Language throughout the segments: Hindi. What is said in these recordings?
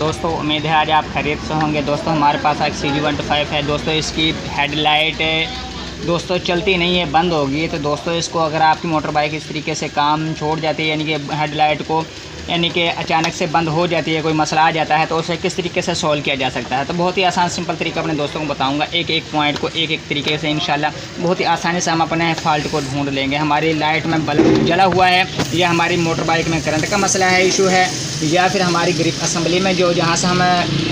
दोस्तों उम्मीद है आज आप खरीद से होंगे। दोस्तों हमारे पास एक CG125 है। दोस्तों इसकी हेडलाइट दोस्तों चलती नहीं है, बंद होगी। तो दोस्तों इसको अगर आपकी मोटर बाइक इस तरीके से काम छोड़ जाती है, यानी कि हेडलाइट को यानी कि अचानक से बंद हो जाती है, कोई मसला आ जाता है, तो उसे किस तरीके से सॉल्व किया जा सकता है। तो बहुत ही आसान सिंपल तरीका अपने दोस्तों को बताऊंगा। एक एक पॉइंट को एक एक तरीके से इंशाल्लाह बहुत ही आसानी से हम अपने फॉल्ट को ढूंढ लेंगे। हमारी लाइट में बल्ब जला हुआ है, या हमारी मोटर बाइक में करंट का मसला है, इशू है, या फिर हमारी ग्रिप असेंबली में जो जहाँ से हम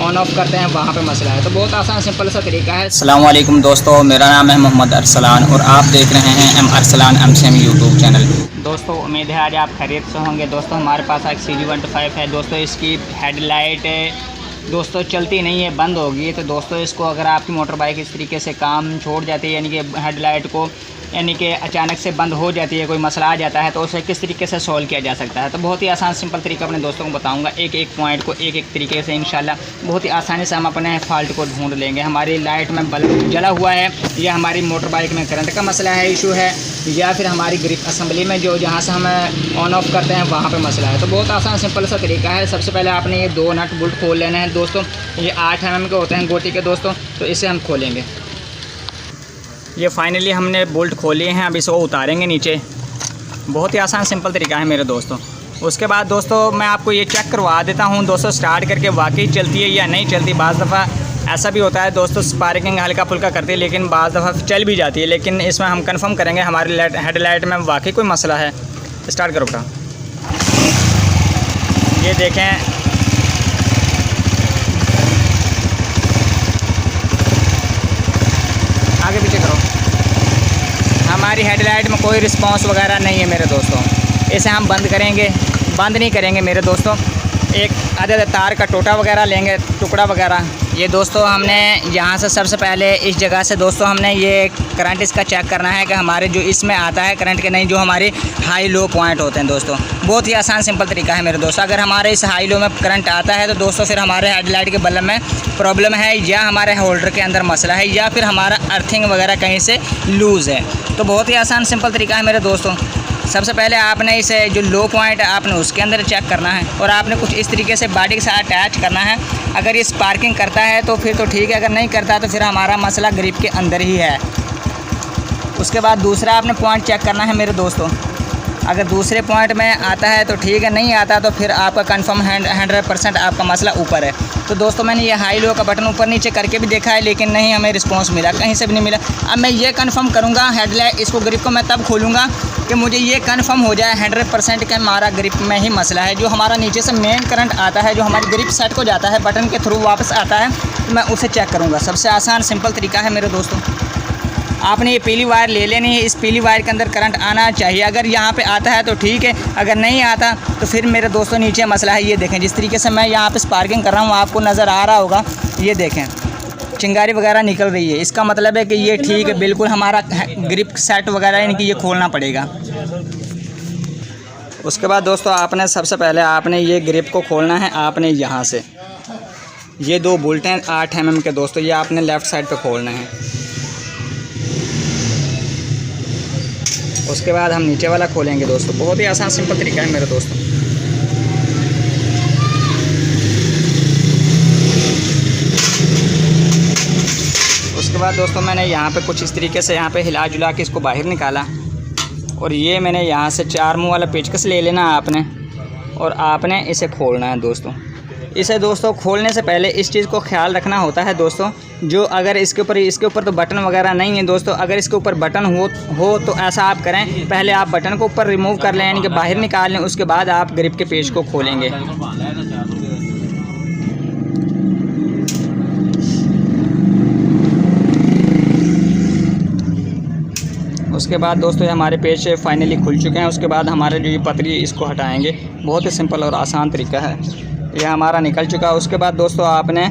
ऑन ऑफ करते हैं वहाँ पर मसला है। तो बहुत आसान सिंपल सा तरीका है। अस्सलाम वालेकुम दोस्तों, मेरा नाम है मोहम्मद अरसलान और आप देख रहे हैं M Arsalan MCM YouTube channel. दोस्तों उम्मीद है आज आप खरीद से होंगे। दोस्तों हमारे पास एक CG125 है। दोस्तों इसकी हेडलाइट दोस्तों चलती नहीं है, बंद होगी। तो दोस्तों इसको अगर आपकी मोटर बाइक इस तरीके से काम छोड़ जाती है, यानी कि हेडलाइट को यानी कि अचानक से बंद हो जाती है, कोई मसला आ जाता है, तो उसे किस तरीके से सॉल्व किया जा सकता है। तो बहुत ही आसान सिंपल तरीका अपने दोस्तों को बताऊंगा। एक एक पॉइंट को एक एक तरीके से इंशाल्लाह बहुत ही आसानी से हम अपने फॉल्ट को ढूंढ लेंगे। हमारी लाइट में बल्ब जला हुआ है, या हमारी मोटर बाइक में करंट का मसला है, इशू है, या फिर हमारी ग्रिप असेंबली में जो जहाँ से हम ऑन ऑफ करते हैं वहाँ पर मसला है। तो बहुत आसान सिंपल सा तरीका है। सबसे पहले आपने ये 2 नट बोल्ट खोल लेने हैं दोस्तों। ये 8 mm के होते हैं गोटी के दोस्तों। तो इसे हम खोलेंगे। ये फाइनली हमने बोल्ट खोले हैं, अब इसको उतारेंगे नीचे। बहुत ही आसान सिंपल तरीका है मेरे दोस्तों। उसके बाद दोस्तों मैं आपको ये चेक करवा देता हूँ दोस्तों, स्टार्ट करके वाकई चलती है या नहीं चलती। बाज़ दफ़ा ऐसा भी होता है दोस्तों, स्पार्किंग हल्का फुल्का करती है, लेकिन बाज़ दफ़ा चल भी जाती है। लेकिन इसमें हम कंफर्म करेंगे हमारी हेडलाइट में वाकई कोई मसला है। स्टार्ट करो बेटा। ये देखें, आगे पीछे करो। हमारी हेडलाइट में कोई रिस्पांस वगैरह नहीं है मेरे दोस्तों। इसे हम बंद करेंगे, बंद नहीं करेंगे मेरे दोस्तों। एक आधे तार का टोटा वगैरह लेंगे, टुकड़ा वगैरह। ये दोस्तों हमने यहाँ से सबसे पहले इस जगह से दोस्तों हमने ये करंट इसका चेक करना है कि हमारे जो इसमें आता है करंट के नहीं, जो हमारे हाई लो पॉइंट होते हैं दोस्तों। बहुत ही आसान सिंपल तरीका है मेरे दोस्तों। अगर हमारे इस हाई लो में करंट आता है तो दोस्तों फिर हमारे हेडलाइट के बल्ब में प्रॉब्लम है, या हमारे होल्डर के अंदर मसला है, या फिर हमारा अर्थिंग वगैरह कहीं से लूज़ है। तो बहुत ही आसान सिंपल तरीका है मेरे दोस्तों। सबसे पहले आपने इसे जो लो पॉइंट है आपने उसके अंदर चेक करना है, और आपने कुछ इस तरीके से बॉडी के साथ अटैच करना है। अगर ये स्पार्किंग करता है तो फिर तो ठीक है, अगर नहीं करता तो फिर हमारा मसला ग्रिप के अंदर ही है। उसके बाद दूसरा आपने पॉइंट चेक करना है मेरे दोस्तों। अगर दूसरे पॉइंट में आता है तो ठीक है, नहीं आता तो फिर आपका कंफर्म 100% आपका मसला ऊपर है। तो दोस्तों मैंने ये हाई लो का बटन ऊपर नीचे करके भी देखा है, लेकिन नहीं हमें रिस्पांस मिला, कहीं से भी नहीं मिला। अब मैं ये कंफर्म करूँगा हेडलाइट, इसको ग्रिप को मैं तब खोलूँगा कि मुझे ये कंफर्म हो जाए 100% कि हमारा ग्रिप में ही मसला है। जो हमारा नीचे से मेन करंट आता है, जो हमारी ग्रिप सेट को जाता है, बटन के थ्रू वापस आता है, तो मैं उसे चेक करूँगा। सबसे आसान सिंपल तरीका है मेरे दोस्तों। आपने ये पीली वायर ले लेनी है। इस पीली वायर के अंदर करंट आना चाहिए। अगर यहाँ पे आता है तो ठीक है, अगर नहीं आता तो फिर मेरे दोस्तों नीचे मसला है। ये देखें, जिस तरीके से मैं यहाँ पे स्पार्किंग कर रहा हूँ आपको नज़र आ रहा होगा। ये देखें चिंगारी वगैरह निकल रही है, इसका मतलब है कि ये ठीक है बिल्कुल। हमारा ग्रिप सेट वगैरह यानी कि ये खोलना पड़ेगा। उसके बाद दोस्तों आपने सबसे पहले आपने ये ग्रिप को खोलना है। आपने यहाँ से ये 2 बोल्ट हैं 8 mm के दोस्तों, ये आपने लेफ़्ट साइड पे खोलना है। उसके बाद हम नीचे वाला खोलेंगे दोस्तों। बहुत ही आसान सिंपल तरीका है मेरे दोस्तों। उसके बाद दोस्तों मैंने यहाँ पे कुछ इस तरीके से यहाँ पे हिला जुला के इसको बाहर निकाला, और ये मैंने यहाँ से 4 मुँह वाला पेचकस ले लेना आपने, और आपने इसे खोलना है दोस्तों। इसे दोस्तों खोलने से पहले इस चीज़ को ख्याल रखना होता है दोस्तों, जो अगर इसके ऊपर तो बटन वगैरह नहीं है दोस्तों। अगर इसके ऊपर बटन हो तो ऐसा आप करें, पहले आप बटन को ऊपर रिमूव कर लें, यानी कि बाहर निकाल लें। उसके बाद आप ग्रिप के पेच को खोलेंगे। उसके बाद दोस्तों ये हमारे पेच फाइनली खुल चुके हैं। उसके बाद हमारे जो ये पतली इसको हटाएंगे। बहुत ही सिंपल और आसान तरीका है, ये हमारा निकल चुका है। उसके बाद दोस्तों आपने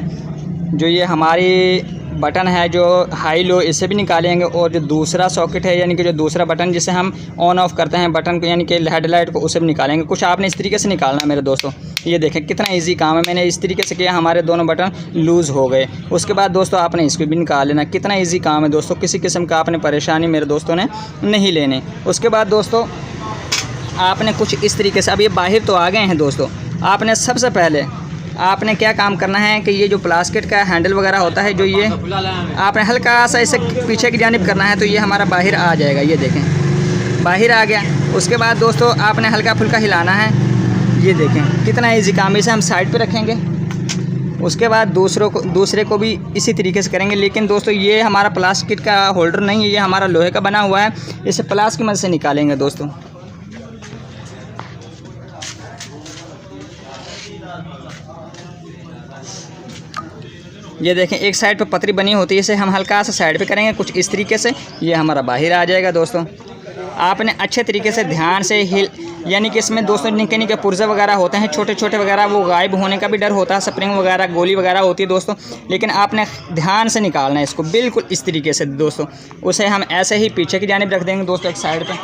जो ये हमारी बटन है जो हाई लो, इसे भी निकालेंगे, और जो दूसरा सॉकेट है यानी कि जो दूसरा बटन जिसे हम ऑन ऑफ करते हैं बटन को, यानी कि हेडलाइट को, उसे भी निकालेंगे। कुछ आपने इस तरीके से निकालना है मेरे दोस्तों। ये देखें कितना इजी काम है, मैंने इस तरीके से किया, हमारे दोनों बटन लूज़ हो गए। उसके बाद दोस्तों आपने इसको भी निकाल लेना। कितना इजी काम है दोस्तों, किसी किस्म का आपने परेशानी मेरे दोस्तों ने नहीं लेनी। उसके बाद दोस्तों आपने कुछ इस तरीके से, अब ये बाहर तो आ गए हैं दोस्तों, आपने सबसे पहले आपने क्या काम करना है कि ये जो प्लास्टिक का हैंडल वगैरह होता है, जो ये आपने हल्का सा इसे पीछे की जानिब करना है, तो ये हमारा बाहर आ जाएगा। ये देखें बाहर आ गया। उसके बाद दोस्तों आपने हल्का फुल्का हिलाना है। ये देखें कितना ईजी काम है। इसे हम साइड पे रखेंगे। उसके बाद दूसरे को भी इसी तरीके से करेंगे। लेकिन दोस्तों ये हमारा प्लास्टिक का होल्डर नहीं है, ये हमारा लोहे का बना हुआ है। इसे प्लास की मदद से निकालेंगे दोस्तों। ये देखें एक साइड पे पतरी बनी होती है, इसे हम हल्का सा साइड पे करेंगे कुछ इस तरीके से। ये हमारा बाहर आ जाएगा दोस्तों। आपने अच्छे तरीके से ध्यान से यानी कि इसमें दोस्तों निके निके पुर्जे वगैरह होते हैं, छोटे छोटे वगैरह, वो गायब होने का भी डर होता है। स्प्रिंग वगैरह गोली वगैरह होती है दोस्तों, लेकिन आपने ध्यान से निकालना है इसको बिल्कुल इस तरीके से दोस्तों। उसे हम ऐसे ही पीछे की जानिब रख देंगे दोस्तों एक साइड पे।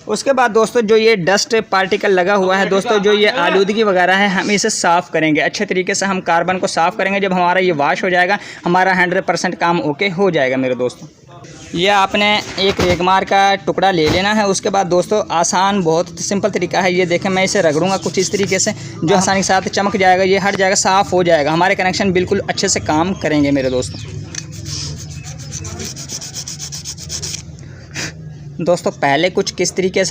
उसके बाद दोस्तों जो ये डस्ट पार्टिकल लगा हुआ है दोस्तों, जो ये आलूदगी वगैरह है, हम इसे साफ़ करेंगे अच्छे तरीके से। हम कार्बन को साफ़ करेंगे। जब हमारा ये वॉश हो जाएगा, हमारा 100% काम ओके हो जाएगा मेरे दोस्तों। ये आपने एक रेगमार का टुकड़ा ले लेना है। उसके बाद दोस्तों आसान बहुत सिंपल तरीका है। ये देखें मैं इसे रगड़ूंगा कुछ इस तरीके से, जो आसानी के साथ चमक जाएगा, ये हट जाएगा, साफ़ हो जाएगा। हमारे कनेक्शन बिल्कुल अच्छे से काम करेंगे मेरे दोस्तों। दोस्तों पहले कुछ किस तरीके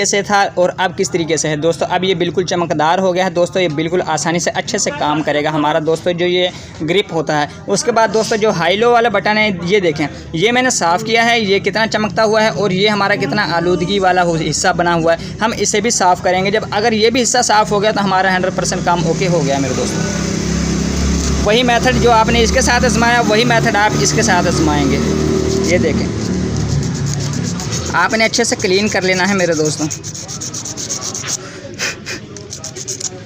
से था और अब किस तरीके से है दोस्तों। अब ये बिल्कुल चमकदार हो गया है दोस्तों। ये बिल्कुल आसानी से अच्छे से काम करेगा हमारा दोस्तों, जो ये ग्रिप होता है। उसके बाद दोस्तों जो हाई लो वाला बटन है, ये देखें ये मैंने साफ़ किया है, ये कितना चमकता हुआ है और ये हमारा कितना आलूदगी वाला हिस्सा बना हुआ है। हम इसे भी साफ़ करेंगे। जब अगर ये भी हिस्सा साफ़ हो गया तो हमारा 100% काम ओके हो गया मेरे दोस्तों। वही मेथड जो आपने इसके साथ आजमाया, वही मेथड आप इसके साथ आजमाएँगे। ये देखें आपने अच्छे से क्लीन कर लेना है मेरे दोस्तों।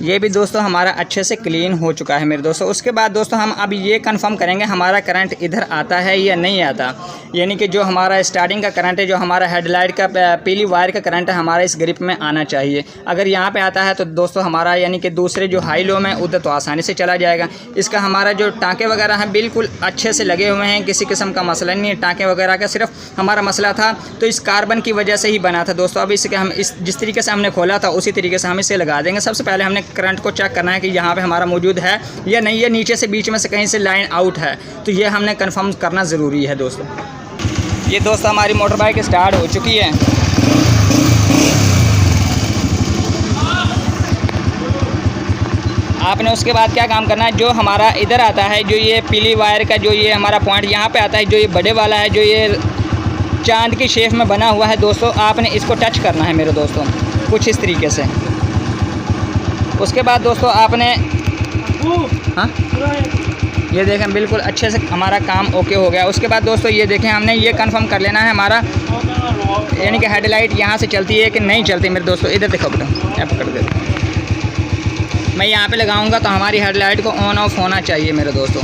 ये भी दोस्तों हमारा अच्छे से क्लीन हो चुका है मेरे दोस्तों। उसके बाद दोस्तों हम अब ये कंफर्म करेंगे हमारा करंट इधर आता है या नहीं आता। यानी कि जो हमारा स्टार्टिंग का करंट है, जो हमारा हेडलाइट का पीली वायर का करंट है, हमारा इस ग्रिप में आना चाहिए। अगर यहाँ पे आता है तो दोस्तों हमारा यानी कि दूसरे जो हाई लो में उधर तो आसानी से चला जाएगा। इसका हमारा जो टाँके वगैरह हैं बिल्कुल अच्छे से लगे हुए हैं, किसी किस्म का मसला नहीं है टाँके वगैरह का। सिर्फ हमारा मसला था तो इस कार्बन की वजह से ही बना था दोस्तों। अब इसके हम जिस तरीके से हमने खोला था उसी तरीके से हम इसे लगा देंगे। सबसे पहले हमने करंट को चेक करना है कि यहाँ पे हमारा मौजूद है या नहीं है। नीचे से बीच में से कहीं से लाइन आउट है तो ये हमने कंफर्म करना ज़रूरी है दोस्तों। ये दोस्तों हमारी मोटर बाइक स्टार्ट हो चुकी है। आपने उसके बाद क्या काम करना है, जो हमारा इधर आता है, जो ये पीली वायर का जो ये हमारा पॉइंट यहाँ पे आता है, जो ये बड़े वाला है, जो ये चांद की शेप में बना हुआ है दोस्तों, आपने इसको टच करना है मेरे दोस्तों कुछ इस तरीके से। उसके बाद दोस्तों आपने ये देखें बिल्कुल अच्छे से हमारा काम ओके हो गया। उसके बाद दोस्तों ये देखें हमने ये कंफर्म कर लेना है हमारा यानी कि हेडलाइट यहाँ से चलती है कि नहीं चलती मेरे दोस्तों। इधर देखो बेटा, यहाँ पकड़ दे, मैं यहाँ पे लगाऊंगा तो हमारी हेडलाइट को ऑन ऑफ होना चाहिए मेरे दोस्तों।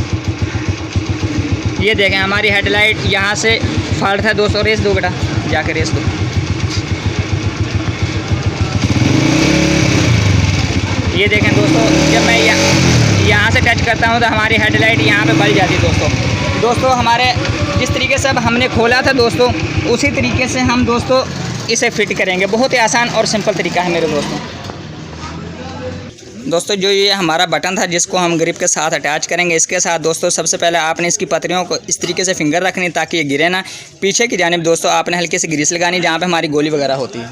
ये देखें हमारी हेडलाइट यहाँ से फॉल्ट है दोस्तों। रेस दो बेटा, जाके रेस दो। ये देखें दोस्तों जब मैं यहाँ से टच करता हूँ तो हमारी हेडलाइट यहाँ पे बल जाती है दोस्तों। हमारे जिस तरीके से अब हमने खोला था दोस्तों, उसी तरीके से हम दोस्तों इसे फिट करेंगे। बहुत ही आसान और सिंपल तरीका है मेरे दोस्तों। जो ये हमारा बटन था जिसको हम ग्रिप के साथ अटैच करेंगे, इसके साथ दोस्तों सबसे पहले आपने इसकी पतरियों को इस तरीके से फिंगर रखनी ताकि ये गिरे ना। पीछे की जानिब दोस्तों आपने हल्की सी ग्रीस लगानी जहाँ पे हमारी गोली वगैरह होती है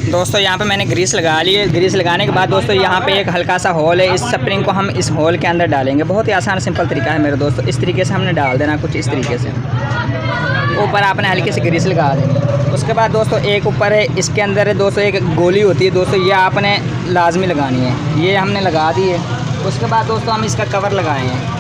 दोस्तों। यहाँ पे मैंने ग्रीस लगा ली है। ग्रीस लगाने के बाद दोस्तों यहाँ पे एक हल्का सा होल है, इस स्प्रिंग को हम इस होल के अंदर डालेंगे। बहुत ही आसान सिंपल तरीका है मेरे दोस्तों। इस तरीके से हमने डाल देना कुछ इस तरीके से। ऊपर आपने हल्की सी ग्रीस लगा देनी। उसके बाद दोस्तों एक ऊपर है, इसके अंदर है दोस्तों एक गोली होती है दोस्तों, ये आपने लाजमी लगानी है। ये हमने लगा दी है। उसके बाद दोस्तों हम इसका कवर लगाए हैं।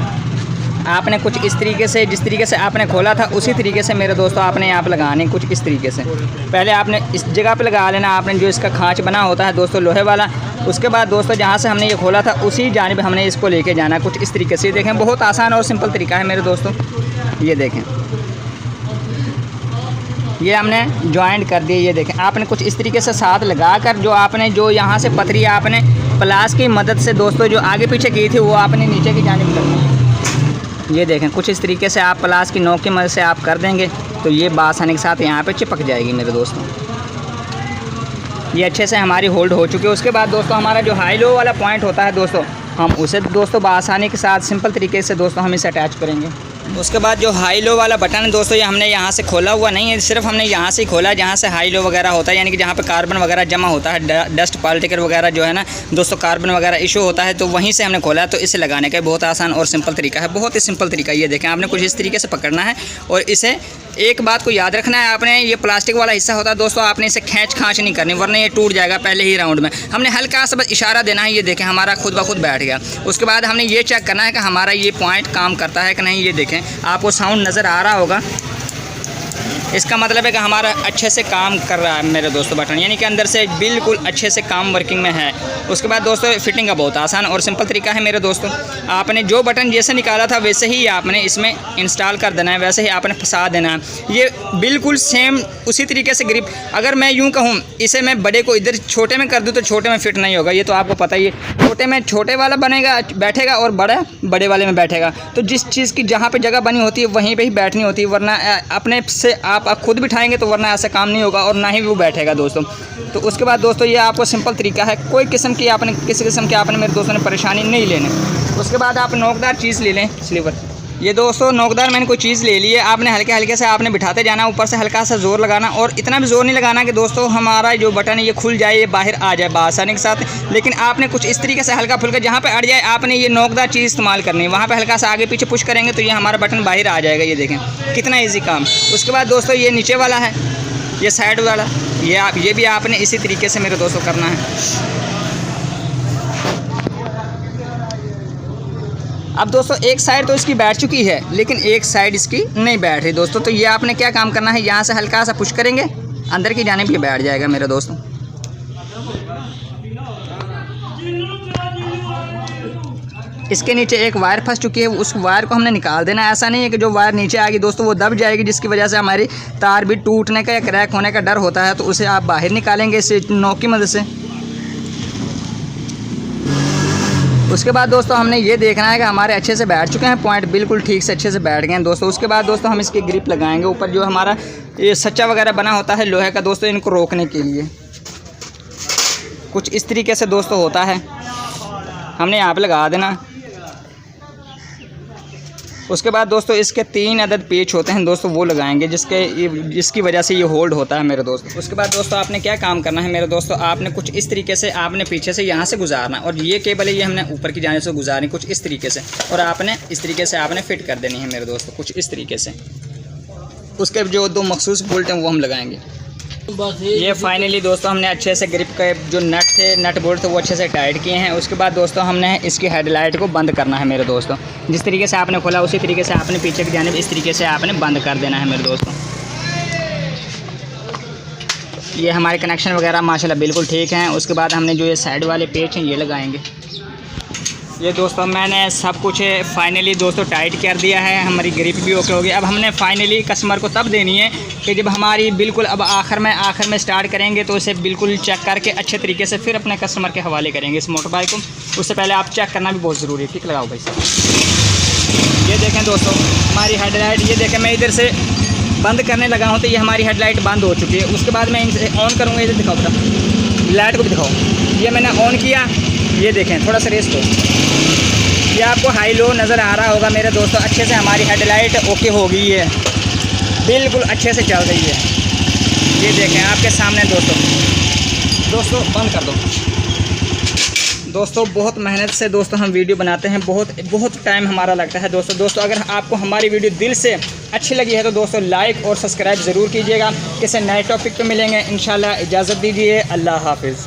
आपने कुछ इस तरीके से, जिस तरीके से आपने खोला था उसी तरीके से मेरे दोस्तों आपने यहाँ पे लगाने कुछ इस तरीके से। पहले आपने इस जगह पे लगा लेना, आपने जो इसका खांच बना होता है दोस्तों लोहे वाला। उसके बाद दोस्तों जहाँ से हमने ये खोला था उसी जानिब हमने इसको लेके जाना कुछ इस तरीके से। देखें बहुत आसान और सिंपल तरीका है मेरे दोस्तों। ये देखें ये हमने जॉइंट कर दिए। ये देखें आपने कुछ इस तरीके से साथ लगा कर जो आपने जो यहाँ से पतरी आपने प्लास की मदद से दोस्तों जो आगे पीछे की थी वो आपने नीचे की जानिब करनी है। ये देखें कुछ इस तरीके से आप प्लास की नोक की मदद से आप कर देंगे तो ये बासानी के साथ यहाँ पे चिपक जाएगी मेरे दोस्तों। ये अच्छे से हमारी होल्ड हो चुकी है। उसके बाद दोस्तों हमारा जो हाई लो वाला पॉइंट होता है दोस्तों, हम उसे दोस्तों बआसानी के साथ सिंपल तरीके से दोस्तों हम इसे अटैच करेंगे। उसके बाद जो हाई लो वाला बटन है दोस्तों, ये हमने यहाँ से खोला हुआ नहीं है, सिर्फ हमने यहाँ से ही खोला है जहाँ से हाई लो वगैरह होता है, यानी कि जहाँ पे कार्बन वगैरह जमा होता है, डस्ट पार्टिकल वगैरह जो है ना दोस्तों, कार्बन वगैरह इशू होता है, तो वहीं से हमने खोला है। तो इसे लगाने का बहुत आसान और सिंपल तरीका है, बहुत ही सिंपल तरीका। ये देखें, आपने कुछ इस तरीके से पकड़ना है और इसे एक बात को याद रखना है आपने, ये प्लास्टिक वाला हिस्सा होता है दोस्तों, आपने इसे खींच खांच नहीं करनी, वरना ये टूट जाएगा पहले ही राउंड में। हमने हल्का सा बस इशारा देना है, ये देखें हमारा खुद ब खुद बैठ गया। उसके बाद हमने ये चेक करना है कि हमारा ये पॉइंट काम करता है कि नहीं। ये देखें, आपको साउंड नज़र आ रहा होगा, इसका मतलब है कि हमारा अच्छे से काम कर रहा है मेरे दोस्तों बटन, यानी कि अंदर से बिल्कुल अच्छे से काम वर्किंग में है। उसके बाद दोस्तों फिटिंग का बहुत आसान और सिंपल तरीका है मेरे दोस्तों। आपने जो बटन जैसे निकाला था वैसे ही आपने इसमें इंस्टॉल कर देना है, वैसे ही आपने फंसा देना है। ये बिल्कुल सेम उसी तरीके से ग्रिप, अगर मैं यूँ कहूँ इसे मैं बड़े को इधर छोटे में कर दूँ तो छोटे में फिट नहीं होगा, ये तो आपको पता ही है। छोटे में छोटे वाला बनेगा बैठेगा और बड़े वाले में बैठेगा। तो जिस चीज़ की जहाँ पर जगह बनी होती है वहीं पर ही बैठनी होती है, वरना अपने से आप खुद बिठाएंगे तो वरना ऐसा काम नहीं होगा और ना ही वो बैठेगा दोस्तों। तो उसके बाद दोस्तों ये आपको सिंपल तरीका है, कोई किसी किस्म की आपने मेरे दोस्तों ने परेशानी नहीं लेने। उसके बाद आप नोकदार चीज़ ले लें, स्लीवर। ये दोस्तों नोकदार मैंने कोई चीज़ ले ली है, आपने हल्के हल्के से आपने बिठाते जाना, ऊपर से हल्का सा जोर लगाना और इतना भी जोर नहीं लगाना कि दोस्तों हमारा जो बटन है ये खुल जाए, ये बाहर आ जाए बआसानी के साथ। लेकिन आपने कुछ इस तरीके से हल्का फुल्का जहाँ पे अड़ जाए आपने ये नोकदार चीज़ इस्तेमाल करनी है, वहाँ पे हल्का सा आगे पीछे पुश करेंगे तो ये हमारा बटन बाहर आ जाएगा। ये देखें कितना ईजी काम। उसके बाद दोस्तों ये नीचे वाला है, ये साइड वाला, ये भी आपने इसी तरीके से मेरे दोस्तों करना है। अब दोस्तों एक साइड तो इसकी बैठ चुकी है लेकिन एक साइड इसकी नहीं बैठ रही दोस्तों, तो ये आपने क्या काम करना है, यहाँ से हल्का सा पुश करेंगे, अंदर की जानिब ये बैठ जाएगा मेरे दोस्तों। इसके नीचे एक वायर फंस चुकी है, उस वायर को हमने निकाल देना। ऐसा नहीं है कि जो वायर नीचे आ गई दोस्तों वो दब जाएगी, जिसकी वजह से हमारी तार भी टूटने का या क्रैक होने का डर होता है, तो उसे आप बाहर निकालेंगे इस नोक की मदद से। उसके बाद दोस्तों हमने ये देखना है कि हमारे अच्छे से बैठ चुके हैं पॉइंट, बिल्कुल ठीक से अच्छे से बैठ गए हैं दोस्तों। उसके बाद दोस्तों हम इसकी ग्रिप लगाएंगे ऊपर, जो हमारा ये सच्चा वगैरह बना होता है लोहे का दोस्तों, इनको रोकने के लिए कुछ इस तरीके से दोस्तों होता है, हमने यहाँ पे लगा देना। उसके बाद दोस्तों इसके 3 अदद पेच होते हैं दोस्तों, वो लगाएंगे जिसकी वजह से ये होल्ड होता है मेरे दोस्तों। उसके बाद दोस्तों आपने क्या काम करना है मेरे दोस्तों, आपने कुछ इस तरीके से आपने पीछे से यहाँ से गुजारना और ये केबल है ये हमने ऊपर की जाने से गुजारनी कुछ इस तरीके से, और आपने इस तरीके से आपने फिट कर देनी है मेरे दोस्तों कुछ इस तरीके से। उसके जो 2 मखसूस बोल्ट हैं वो हम लगाएंगे। ये फाइनली दोस्तों हमने अच्छे से ग्रिप के जो नट बोल्ट थे वो अच्छे से टाइट किए हैं। उसके बाद दोस्तों हमने इसकी हेडलाइट को बंद करना है मेरे दोस्तों, जिस तरीके से आपने खोला उसी तरीके से आपने पीछे की जानिब इस तरीके से आपने बंद कर देना है मेरे दोस्तों। ये हमारे कनेक्शन वगैरह माशाल्लाह बिल्कुल ठीक हैं। उसके बाद हमने जो ये साइड वाले पेच हैं ये लगाएंगे। ये दोस्तों मैंने सब कुछ फाइनली दोस्तों टाइट कर दिया है, हमारी ग्रिप भी ओके होगी। अब हमने फाइनली कस्टमर को तब देनी है कि जब हमारी बिल्कुल अब आखिर में स्टार्ट करेंगे तो इसे बिल्कुल चेक करके अच्छे तरीके से फिर अपने कस्टमर के हवाले करेंगे इस मोटर बाइक को। उससे पहले आप चेक करना भी बहुत ज़रूरी है। ठीक लगाओ भाई साहब। ये देखें दोस्तों हमारी हेडलाइट, ये देखें मैं इधर से बंद करने लगा हूँ तो ये हमारी हेडलाइट बंद हो चुकी है। उसके बाद मैं इनसे ऑन करूँगा, इधर दिखाओ बेटा, लाइट को भी दिखाओ। ये मैंने ऑन किया, ये देखें थोड़ा सा रेस दो, ये आपको हाई लो नज़र आ रहा होगा मेरे दोस्तों। अच्छे से हमारी हेडलाइट ओके हो गई है, बिल्कुल अच्छे से चल रही है। ये देखें आपके सामने दोस्तों बंद कर दो। दोस्तों बहुत मेहनत से दोस्तों हम वीडियो बनाते हैं, बहुत टाइम हमारा लगता है दोस्तों। अगर आपको हमारी वीडियो दिल से अच्छी लगी है तो दोस्तों लाइक और सब्सक्राइब ज़रूर कीजिएगा। किसी नए टॉपिक पे मिलेंगे इंशाल्लाह। इजाज़त दीजिए, अल्लाह हाफिज़।